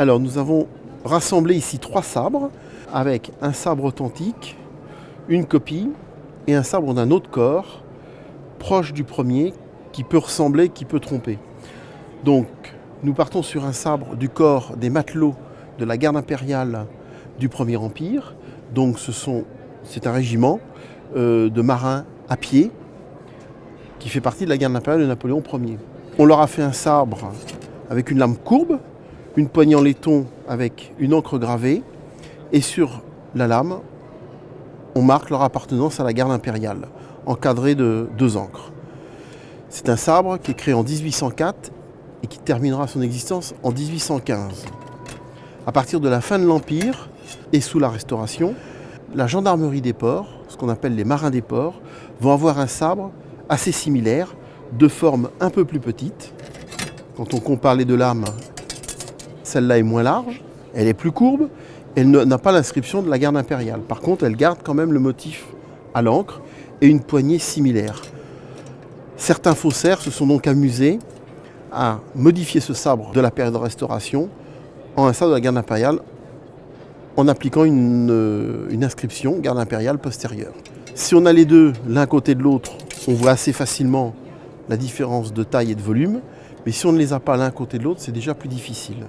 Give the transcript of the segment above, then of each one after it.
Alors nous avons rassemblé ici 3 sabres avec un sabre authentique, une copie et un sabre d'un autre corps proche du premier qui peut ressembler, qui peut tromper. Donc nous partons sur un sabre du corps des matelots de la garde impériale du Premier Empire. Donc c'est un régiment de marins à pied qui fait partie de la garde impériale de Napoléon Ier. On leur a fait un sabre avec une lame courbe, une poignée en laiton avec une encre gravée, et sur la lame, on marque leur appartenance à la garde impériale, encadrée de 2 encres. C'est un sabre qui est créé en 1804 et qui terminera son existence en 1815. À partir de la fin de l'Empire et sous la Restauration, la gendarmerie des ports, ce qu'on appelle les marins des ports, vont avoir un sabre assez similaire, de forme un peu plus petite. Quand on compare les 2 lames, celle-là est moins large, elle est plus courbe, elle n'a pas l'inscription de la garde impériale. Par contre, elle garde quand même le motif à l'encre et une poignée similaire. Certains faussaires se sont donc amusés à modifier ce sabre de la période de Restauration en un sabre de la garde impériale en appliquant une inscription garde impériale postérieure. Si on a les deux l'un côté de l'autre, on voit assez facilement la différence de taille et de volume, mais si on ne les a pas l'un côté de l'autre, c'est déjà plus difficile.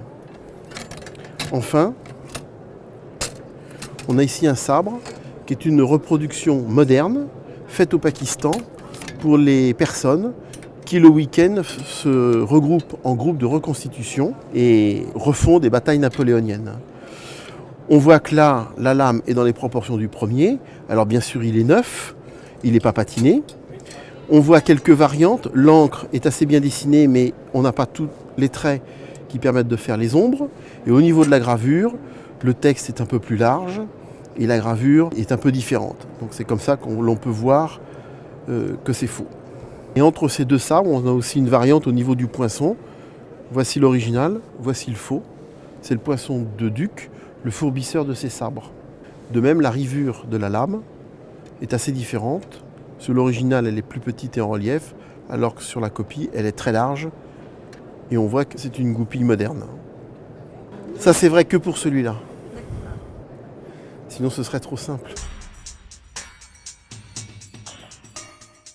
Enfin, on a ici un sabre qui est une reproduction moderne, faite au Pakistan, pour les personnes qui le week-end se regroupent en groupes de reconstitution et refont des batailles napoléoniennes. On voit que là, la lame est dans les proportions du premier. Alors bien sûr, il est neuf, il n'est pas patiné. On voit quelques variantes. L'encre est assez bien dessinée, mais on n'a pas tous les traits qui permettent de faire les ombres. Et au niveau de la gravure, le texte est un peu plus large et la gravure est un peu différente. Donc c'est comme ça qu'on peut voir que c'est faux. Et entre ces 2 sabres, on a aussi une variante au niveau du poinçon. Voici l'original, voici le faux. C'est le poinçon de Duc, le fourbisseur de ces sabres. De même, la rivure de la lame est assez différente. Sur l'original, elle est plus petite et en relief, alors que sur la copie, elle est très large. Et on voit que c'est une goupille moderne. Ça, c'est vrai que pour celui-là. Sinon, ce serait trop simple.